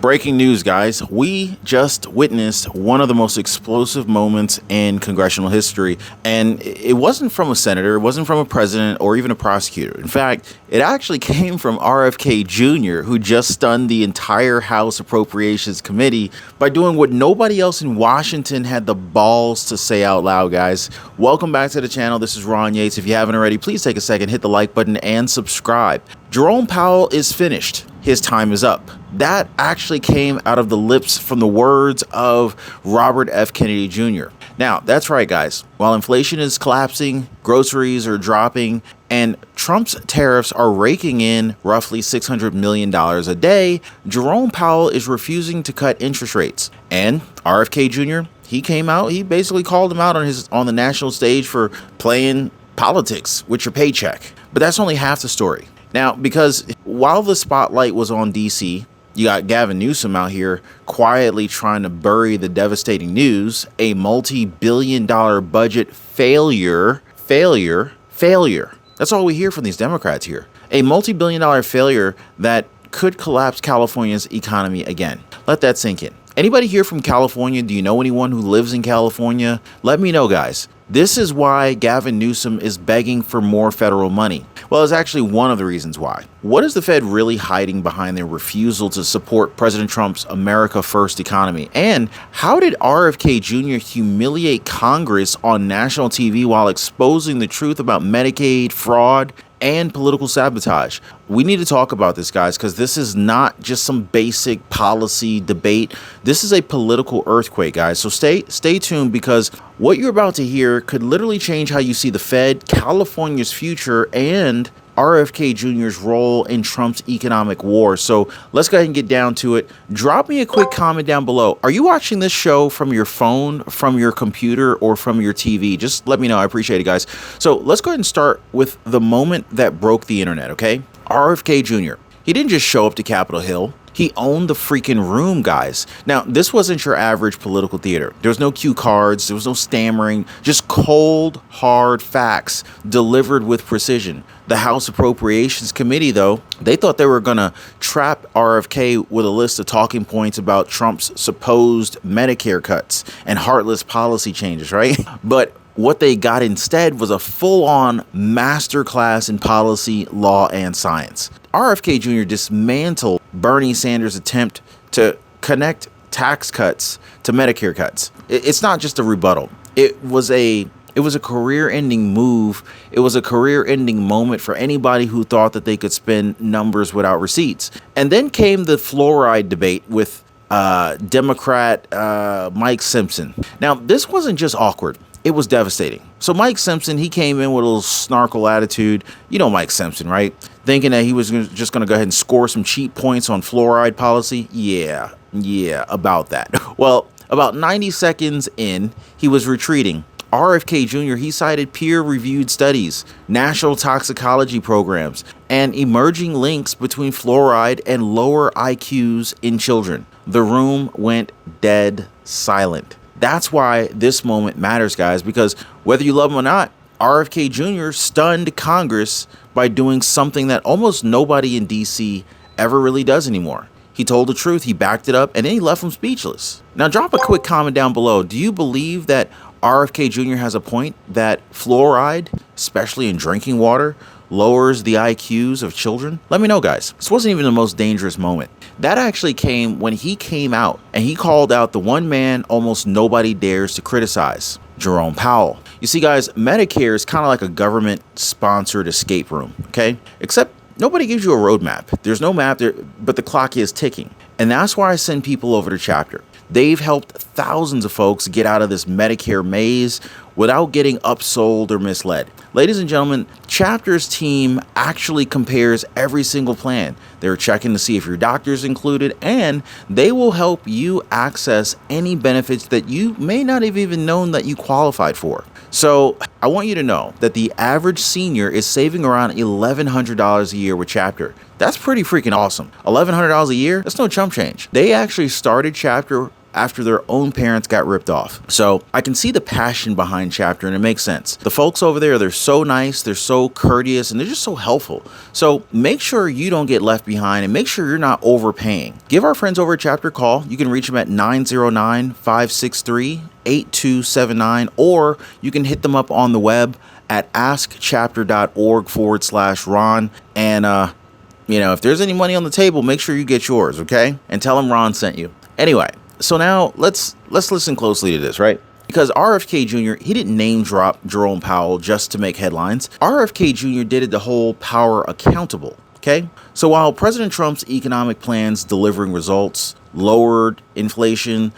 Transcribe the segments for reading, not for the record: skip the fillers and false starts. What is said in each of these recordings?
Breaking news, guys. We just witnessed one of the most explosive moments in congressional history. And it wasn't from a senator, it wasn't from a president or even a prosecutor. In fact, it actually came from RFK Jr., who just stunned the entire House Appropriations Committee by doing what nobody else in Washington had the balls to say out loud, guys. Welcome back to the channel. This is Ron Yates. If you haven't already, please take a second, hit the like button and subscribe. Jerome Powell is finished. His time is up. That actually came out of the lips from the words of Robert F. Kennedy Jr. Now, that's right, guys. While inflation is collapsing, groceries are dropping, and Trump's tariffs are raking in roughly $600 million a day, Jerome Powell is refusing to cut interest rates. And RFK Jr., he came out, he basically called him out on the national stage for playing politics with your paycheck. But that's only half the story. Now, because while the spotlight was on DC, you got Gavin Newsom out here quietly trying to bury the devastating news, a multi-billion-dollar budget failure. That's all we hear from these Democrats here. A multi-billion-dollar failure that could collapse California's economy again. Let that sink in. Anybody here from California? Do you know anyone who lives in California? Let me know, guys. This is why Gavin Newsom is begging for more federal money. Well, it's actually one of the reasons why. What is the Fed really hiding behind their refusal to support President Trump's America First economy? And how did RFK Jr. humiliate Congress on national TV while exposing the truth about Medicaid fraud and political sabotage? We need to talk about this, guys, because this is not just some basic policy debate. This is a political earthquake, guys. So stay tuned, because what you're about to hear could literally change how you see the Fed, California's future, and RFK Jr.'s role in Trump's economic war. So let's go ahead and get down to it. Drop me a quick comment down below. Are you watching this show from your phone, from your computer, or from your TV? Just let me know. I appreciate it, guys. So let's go ahead and start with the moment that broke the internet, okay? RFK Jr. He didn't just show up to Capitol Hill. He owned the freaking room, guys. Now, this wasn't your average political theater. There was no cue cards. There was no stammering. Just cold, hard facts delivered with precision. The House Appropriations Committee, though, they thought they were going to trap RFK with a list of talking points about Trump's supposed Medicare cuts and heartless policy changes, right? But what they got instead was a full-on masterclass in policy, law, and science. RFK Jr. dismantled Bernie Sanders' attempt to connect tax cuts to Medicare cuts. It's not just a rebuttal. It was a career-ending move. It was a career-ending moment for anybody who thought that they could spin numbers without receipts. And then came the fluoride debate with Democrat Mike Simpson. Now, this wasn't just awkward. It was devastating. So Mike Simpson, he came in with a little snarkle attitude. You know Mike Simpson, right? Thinking that he was just going to go ahead and score some cheap points on fluoride policy. Yeah, about that. Well, about 90 seconds in, he was retreating. RFK Jr., he cited peer-reviewed studies, national toxicology programs, and emerging links between fluoride and lower IQs in children. The room went dead silent. That's why this moment matters, guys, because whether you love him or not, RFK Jr. stunned Congress by doing something that almost nobody in DC ever really does anymore. He told the truth, he backed it up, and then he left them speechless. Now, drop a quick comment down below. Do you believe that RFK Jr. has a point that fluoride, especially in drinking water, lowers the IQs of children? Let me know, guys. This wasn't even the most dangerous moment. That actually came when he came out and he called out the one man almost nobody dares to criticize, Jerome Powell. You see, guys, Medicare is kind of like a government-sponsored escape room, okay? Except nobody gives you a roadmap. There's no map there, but the clock is ticking. And that's why I send people over to Chapter. They've helped thousands of folks get out of this Medicare maze without getting upsold or misled. Ladies and gentlemen, Chapter's team actually compares every single plan. They're checking to see if your doctor's included, and they will help you access any benefits that you may not have even known that you qualified for. So I want you to know that the average senior is saving around $1,100 a year with Chapter. That's pretty freaking awesome. $1,100 a year, that's no chump change. They actually started Chapter after their own parents got ripped off. So I can see the passion behind Chapter, and it makes sense. The folks over there, they're so nice, they're so courteous, and they're just so helpful. So make sure you don't get left behind, and make sure you're not overpaying. Give our friends over at Chapter a call. You can reach them at 909-563-8279, or you can hit them up on the web at askchapter.org/Ron. And, if there's any money on the table, make sure you get yours, okay? And tell them Ron sent you. Anyway, so now let's listen closely to this, right? Because RFK Jr., he didn't name drop Jerome Powell just to make headlines. RFK Jr. did it to hold power accountable, okay? So while President Trump's economic plans delivering results, lowered inflation,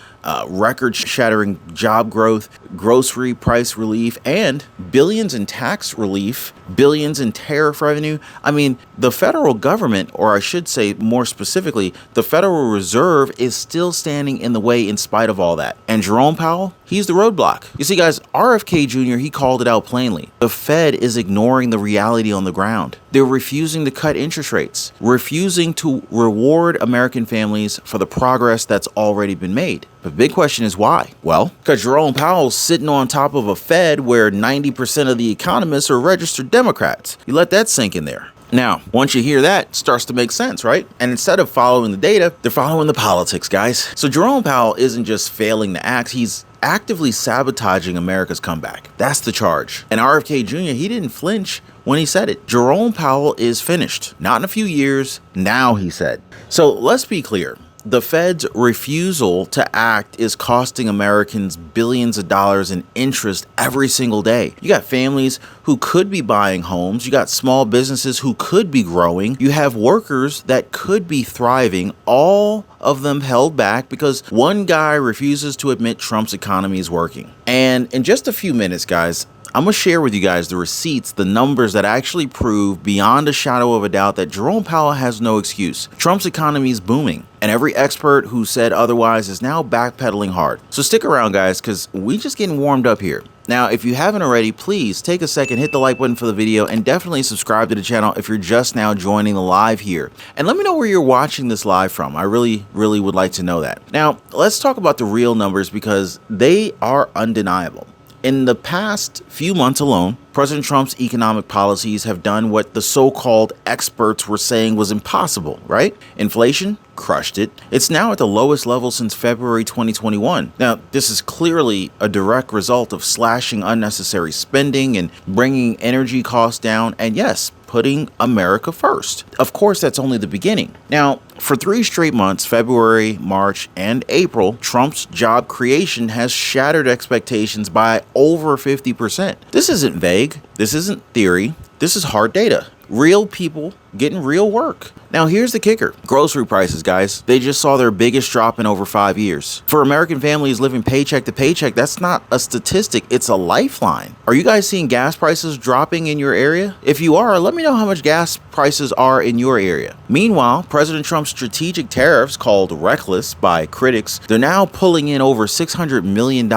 record-shattering job growth, grocery price relief, and billions in tax relief, billions in tariff revenue. I mean, the federal government, or I should say more specifically, the Federal Reserve is still standing in the way in spite of all that. And Jerome Powell, he's the roadblock. You see, guys, RFK Jr., he called it out plainly. The Fed is ignoring the reality on the ground. They're refusing to cut interest rates, refusing to reward American families for the progress that's already been made. The big question is why? Well, because Jerome Powell's sitting on top of a Fed where 90% of the economists are registered Democrats. You let that sink in there. Now, once you hear that, it starts to make sense, right? And instead of following the data, they're following the politics, guys. So Jerome Powell isn't just failing to act, he's actively sabotaging America's comeback. That's the charge. And RFK Jr., he didn't flinch when he said it. Jerome Powell is finished. Not in a few years, now, he said. So let's be clear. The Fed's refusal to act is costing Americans billions of dollars in interest every single day. You got families who could be buying homes. You got small businesses who could be growing. You have workers that could be thriving, all of them held back because one guy refuses to admit Trump's economy is working. And in just a few minutes, guys, I'm going to share with you guys the receipts, the numbers that actually prove beyond a shadow of a doubt that Jerome Powell has no excuse. Trump's economy is booming, and every expert who said otherwise is now backpedaling hard. So stick around, guys, because we just getting warmed up here. Now, if you haven't already, please take a second, hit the like button for the video, and definitely subscribe to the channel if you're just now joining the live here. And let me know where you're watching this live from. I really would like to know that. Now, let's talk about the real numbers because they are undeniable. In the past few months alone, President Trump's economic policies have done what the so-called experts were saying was impossible, right? Inflation crushed it. It's now at the lowest level since February 2021. Now, this is clearly a direct result of slashing unnecessary spending and bringing energy costs down, and yes, putting America first. Of course, that's only the beginning. Now, for 3 straight months, February, March, and April, Trump's job creation has shattered expectations by over 50%. This isn't vague. This isn't theory. This is hard data. Real people getting real work. Now, here's the kicker. Grocery prices, guys, they just saw their biggest drop in over 5 years. For American families living paycheck to paycheck, that's not a statistic, it's a lifeline. Are you guys seeing gas prices dropping in your area? If you are, let me know how much gas prices are in your area. Meanwhile, President Trump's strategic tariffs, called reckless by critics, they're now pulling in over $600 million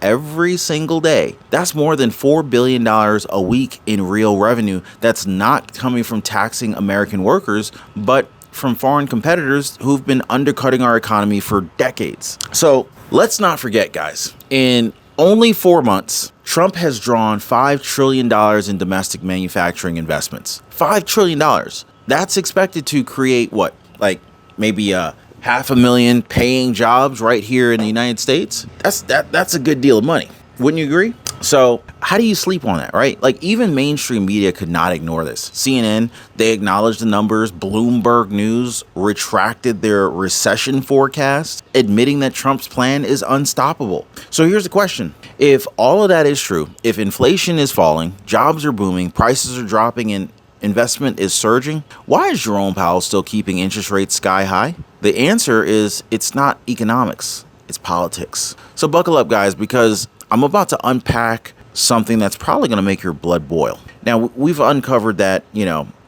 every single day. That's more than $4 billion a week in real revenue that's not coming from taxing American workers, but from foreign competitors who've been undercutting our economy for decades. So let's not forget, guys, in only 4 months, Trump has drawn $5 trillion in domestic manufacturing investments. $5 trillion. That's expected to create what? Like maybe 500,000 paying jobs right here in the United States? That's a good deal of money. Wouldn't you agree? So how do you sleep on that, right? Like, even mainstream media could not ignore this. CNN, they acknowledged the numbers. Bloomberg News retracted their recession forecast, admitting that Trump's plan is unstoppable. So here's the question. If all of that is true, if inflation is falling, jobs are booming, prices are dropping, and investment is surging, why is Jerome Powell still keeping interest rates sky high? The answer is it's not economics, it's politics. So buckle up, guys, because I'm about to unpack something that's probably going to make your blood boil. Now, we've uncovered that,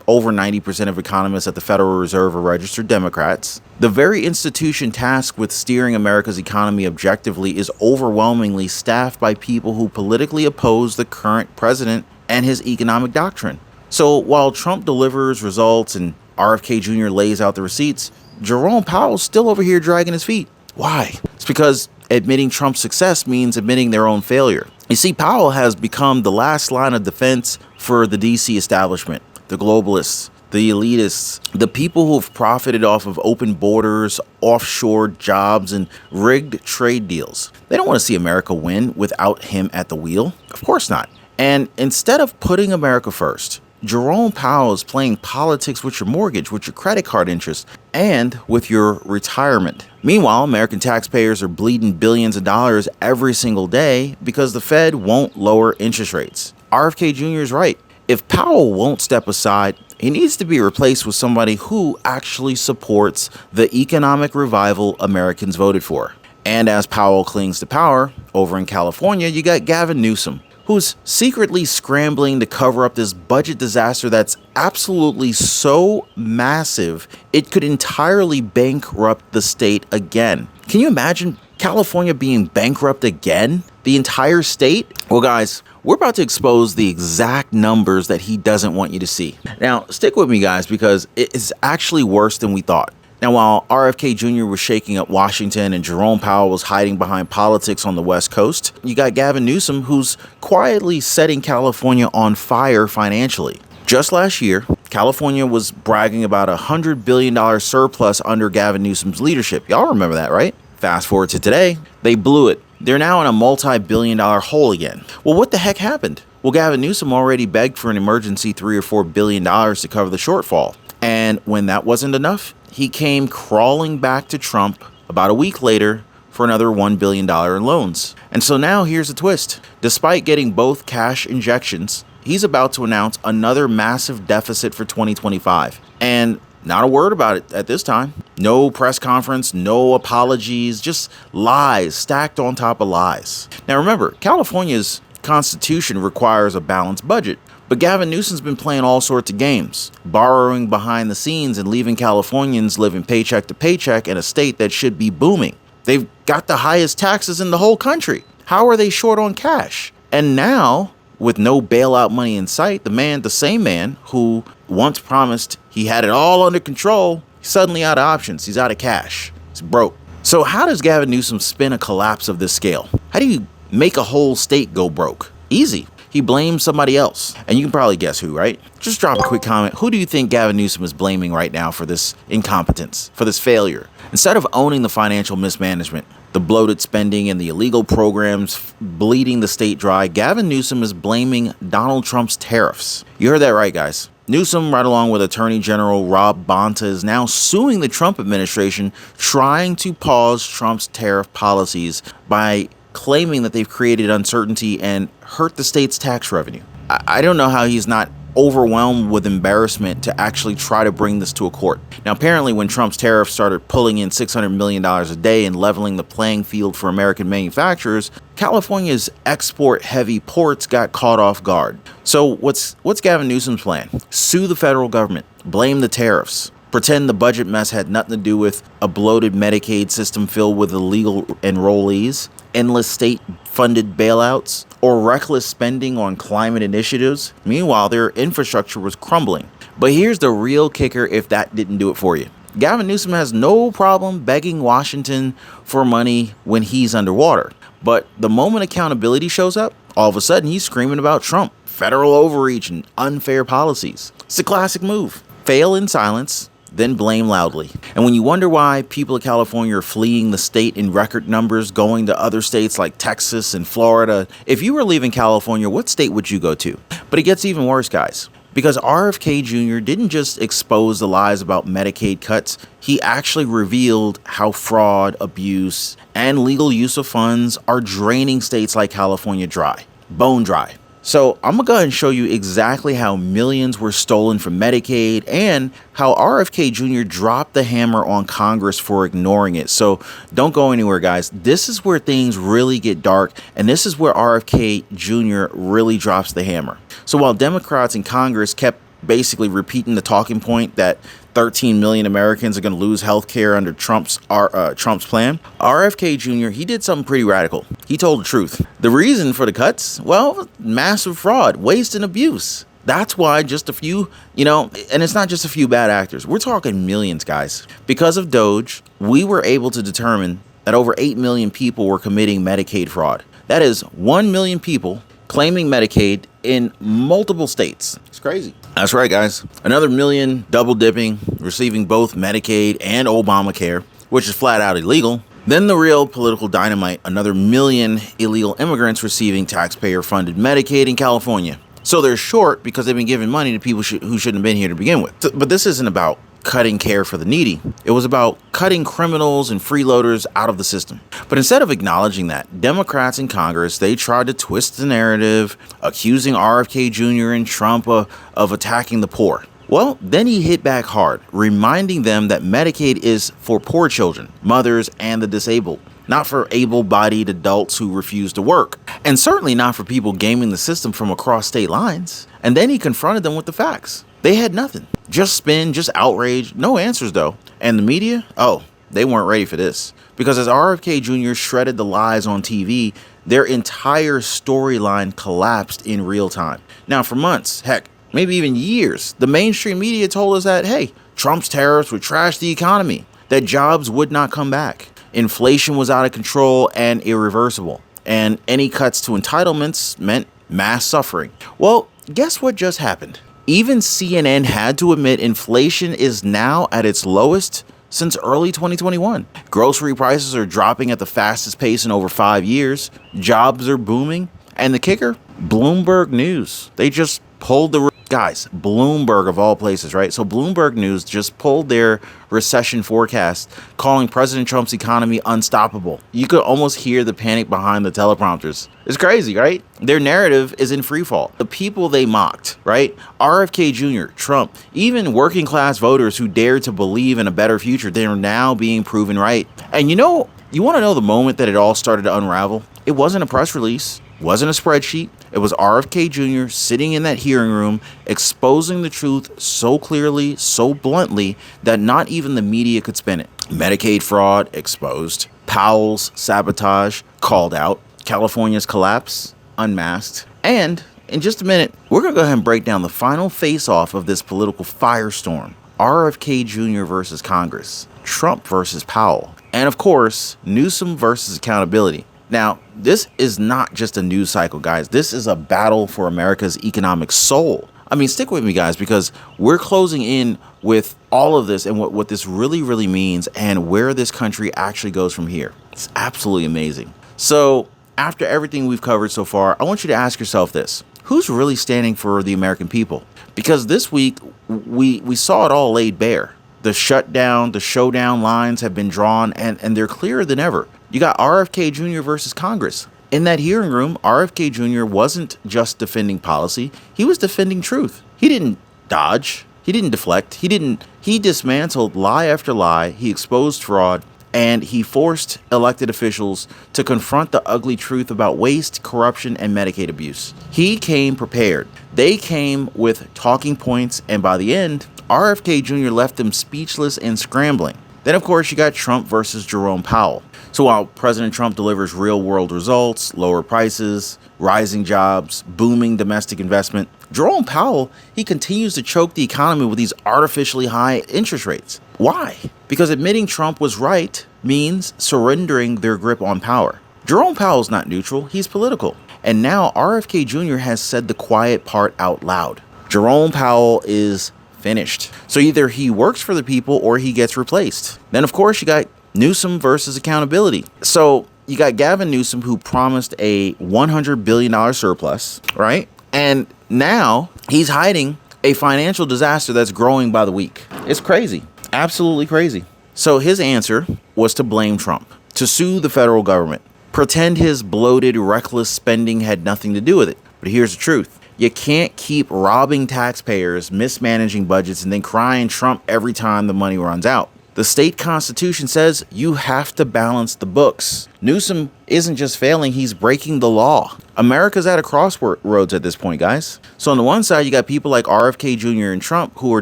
over 90% of economists at the Federal Reserve are registered Democrats. The very institution tasked with steering America's economy objectively is overwhelmingly staffed by people who politically oppose the current president and his economic doctrine. So while Trump delivers results and RFK Jr. lays out the receipts, Jerome Powell's still over here dragging his feet. Why? It's because admitting Trump's success means admitting their own failure. You see, Powell has become the last line of defense for the DC establishment, the globalists, the elitists, the people who have profited off of open borders, offshore jobs, and rigged trade deals. They don't want to see America win without him at the wheel. Of course not. And instead of putting America first, Jerome Powell is playing politics with your mortgage, with your credit card interest, and with your retirement. Meanwhile, American taxpayers are bleeding billions of dollars every single day because the Fed won't lower interest rates. RFK Jr. is right. If Powell won't step aside, he needs to be replaced with somebody who actually supports the economic revival Americans voted for. And as Powell clings to power, over in California, you got Gavin Newsom, who's secretly scrambling to cover up this budget disaster that's absolutely so massive it could entirely bankrupt the state again. Can you imagine California being bankrupt again? The entire state? Well, guys, we're about to expose the exact numbers that he doesn't want you to see. Now, stick with me, guys, because it's actually worse than we thought. Now, while RFK Jr. was shaking up Washington and Jerome Powell was hiding behind politics on the West Coast, you got Gavin Newsom, who's quietly setting California on fire financially. Just last year, California was bragging about a $100 billion surplus under Gavin Newsom's leadership. Y'all remember that, right? Fast forward to today, they blew it. They're now in a multi-billion-dollar hole again. Well, what the heck happened? Well, Gavin Newsom already begged for an emergency $3 or $4 billion to cover the shortfall. And when that wasn't enough, he came crawling back to Trump about a week later for another $1 billion in loans. And so now here's the twist. Despite getting both cash injections, he's about to announce another massive deficit for 2025. And not a word about it at this time. No press conference, no apologies, just lies stacked on top of lies. Now remember, California's constitution requires a balanced budget, but Gavin Newsom's been playing all sorts of games, borrowing behind the scenes and leaving Californians living paycheck to paycheck in a state that should be booming. They've got the highest taxes in the whole country. How are they short on cash? And now, with no bailout money in sight, the same man who once promised he had it all under control, he's suddenly out of options. He's out of cash. He's broke. So how does Gavin Newsom spin a collapse of this scale? How do you make a whole state go broke? Easy. He blames somebody else. And you can probably guess who, right? Just drop a quick comment. Who do you think Gavin Newsom is blaming right now for this incompetence, for this failure? Instead of owning the financial mismanagement, the bloated spending, and the illegal programs bleeding the state dry, Gavin Newsom is blaming Donald Trump's tariffs. You heard that right, guys. Newsom, right along with Attorney General Rob Bonta, is now suing the Trump administration, trying to pause Trump's tariff policies by claiming that they've created uncertainty and hurt the state's tax revenue. I don't know how he's not overwhelmed with embarrassment to actually try to bring this to a court. Now, apparently, when Trump's tariffs started pulling in $600 million a day and leveling the playing field for American manufacturers, California's export-heavy ports got caught off guard. So what's Gavin Newsom's plan? Sue the federal government, blame the tariffs, pretend the budget mess had nothing to do with a bloated Medicaid system filled with illegal enrollees, endless state-funded bailouts, or reckless spending on climate initiatives. Meanwhile, their infrastructure was crumbling. But here's the real kicker if that didn't do it for you. Gavin Newsom has no problem begging Washington for money when he's underwater. But the moment accountability shows up, all of a sudden he's screaming about Trump, federal overreach, and unfair policies. It's a classic move. Fail in silence, then blame loudly. And when you wonder why people of California are fleeing the state in record numbers, going to other states like Texas and Florida, if you were leaving California, what state would you go to? But it gets even worse, guys. Because RFK Jr. didn't just expose the lies about Medicaid cuts, he actually revealed how fraud, abuse, and legal use of funds are draining states like California dry, bone dry. So I'm going to go ahead and show you exactly how millions were stolen from Medicaid and how RFK Jr. dropped the hammer on Congress for ignoring it. So don't go anywhere, guys. This is where things really get dark, and this is where RFK Jr. really drops the hammer. So while Democrats in Congress kept basically repeating the talking point that 13 million Americans are going to lose health care under Trump's plan, RFK Jr., he did something pretty radical. He told the truth. The reason for the cuts? Well, massive fraud, waste, and abuse. That's why just a few, and it's not just a few bad actors. We're talking millions, guys. Because of Doge, we were able to determine that over 8 million people were committing Medicaid fraud. That is 1 million people claiming Medicaid in multiple states. It's crazy. That's right, guys. Another million double dipping, receiving both Medicaid and Obamacare, which is flat out illegal. Then the real political dynamite, another million illegal immigrants receiving taxpayer-funded Medicaid in California. So they're short because they've been giving money to people who shouldn't have been here to begin with. But this isn't about cutting care for the needy. It was about cutting criminals and freeloaders out of the system. But instead of acknowledging that, Democrats in Congress, they tried to twist the narrative, accusing RFK Jr. and Trump of attacking the poor. Well, then he hit back hard, reminding them that Medicaid is for poor children, mothers, and the disabled, not for able-bodied adults who refuse to work, and certainly not for people gaming the system from across state lines. And then he confronted them with the facts. They had nothing. Just spin, just outrage, no answers though. And the media? Oh, they weren't ready for this. Because as RFK Jr. shredded the lies on TV, their entire storyline collapsed in real time. Now for months, heck, maybe even years, the mainstream media told us that, hey, Trump's tariffs would trash the economy, that jobs would not come back. Inflation was out of control and irreversible. And any cuts to entitlements meant mass suffering. Well, guess what just happened? Even CNN had to admit inflation is now at its lowest since early 2021. Grocery prices are dropping at the fastest pace in over 5 years. Jobs are booming. And the kicker? Bloomberg News. They just pulled the... Guys, Bloomberg of all places, right? So Bloomberg News just pulled their recession forecast, calling President Trump's economy unstoppable. You could almost hear the panic behind the teleprompters. It's crazy, right? Their narrative is in freefall. The people they mocked, right? RFK Jr., Trump, even working class voters who dared to believe in a better future, they are now being proven right. And you want to know the moment that it all started to unravel? It wasn't a press release. Wasn't a spreadsheet. It was RFK Jr. sitting in that hearing room, exposing the truth so clearly, so bluntly, that not even the media could spin it. Medicaid fraud exposed. Powell's sabotage called out. California's collapse unmasked. And in just a minute, we're going to go ahead and break down the final face-off of this political firestorm. RFK Jr. versus Congress. Trump versus Powell. And of course, Newsom versus accountability. Now, this is not just a news cycle, guys. This is a battle for America's economic soul. I mean, stick with me, guys, because we're closing in with all of this and what this really, really means and where this country actually goes from here. It's absolutely amazing. So after everything we've covered so far, I want you to ask yourself this. Who's really standing for the American people? Because this week, we saw it all laid bare. The shutdown, the showdown lines have been drawn, and they're clearer than ever. You got RFK Jr. versus Congress. In that hearing room, RFK Jr. wasn't just defending policy. He was defending truth. He didn't dodge. He didn't deflect. He dismantled lie after lie. He exposed fraud, and he forced elected officials to confront the ugly truth about waste, corruption, and Medicaid abuse. He came prepared. They came with talking points, and by the end, RFK Jr. left them speechless and scrambling. Then, of course, you got Trump versus Jerome Powell. So while President Trump delivers real-world results, lower prices, rising jobs, booming domestic investment, Jerome Powell, he continues to choke the economy with these artificially high interest rates. Why? Because admitting Trump was right means surrendering their grip on power. Jerome Powell's not neutral, he's political. And now RFK Jr. has said the quiet part out loud. Jerome Powell is finished. So either he works for the people or he gets replaced. Then, of course, you got Newsom versus accountability. So you got Gavin Newsom, who promised a $100 billion surplus, right? And now he's hiding a financial disaster that's growing by the week. It's crazy. Absolutely crazy. So his answer was to blame Trump, to sue the federal government, pretend his bloated, reckless spending had nothing to do with it. But here's the truth. You can't keep robbing taxpayers, mismanaging budgets, and then crying Trump every time the money runs out. The state constitution says you have to balance the books. Newsom isn't just failing, he's breaking the law. America's at a crossroads at this point, guys. So on the one side, you got people like RFK Jr. and Trump who are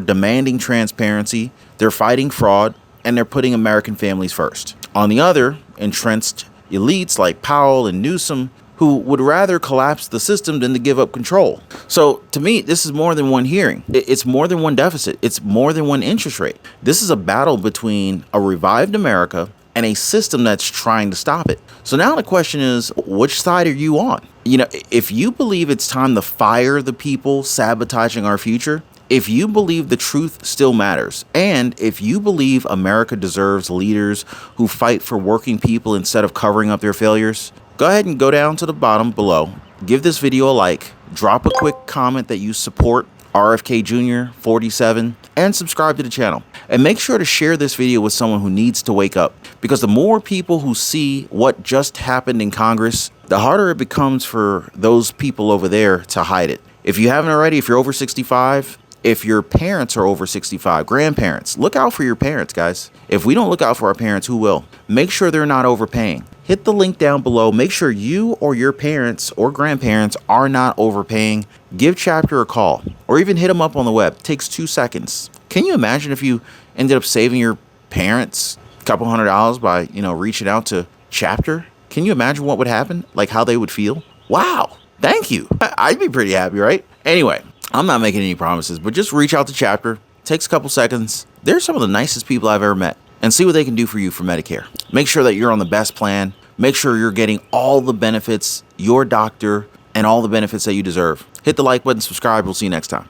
demanding transparency, they're fighting fraud, and they're putting American families first. On the other, entrenched elites like Powell and Newsom who would rather collapse the system than to give up control. So to me, this is more than one hearing. It's more than one deficit. It's more than one interest rate. This is a battle between a revived America and a system that's trying to stop it. So now the question is, which side are you on? You know, if you believe it's time to fire the people sabotaging our future, if you believe the truth still matters, and if you believe America deserves leaders who fight for working people instead of covering up their failures, go ahead and go down to the bottom below, give this video a like, drop a quick comment that you support RFK Jr. 47, and subscribe to the channel. And make sure to share this video with someone who needs to wake up, because the more people who see what just happened in Congress, the harder it becomes for those people over there to hide it. If you haven't already, if you're over 65, if your parents are over 65, grandparents, look out for your parents, guys. If we don't look out for our parents, who will? Make sure they're not overpaying. Hit the link down below. Make sure you or your parents or grandparents are not overpaying. Give Chapter a call, or even hit them up on the web. It takes 2 seconds. Can you imagine if you ended up saving your parents a couple $100 by, reaching out to Chapter? Can you imagine what would happen? Like how they would feel? Wow. Thank you. I'd be pretty happy, right? Anyway, I'm not making any promises, but just reach out to Chapter. Takes a couple seconds. They're some of the nicest people I've ever met, and see what they can do for you for Medicare. Make sure that you're on the best plan. Make sure you're getting all the benefits, your doctor, and all the benefits that you deserve. Hit the like button, subscribe. We'll see you next time.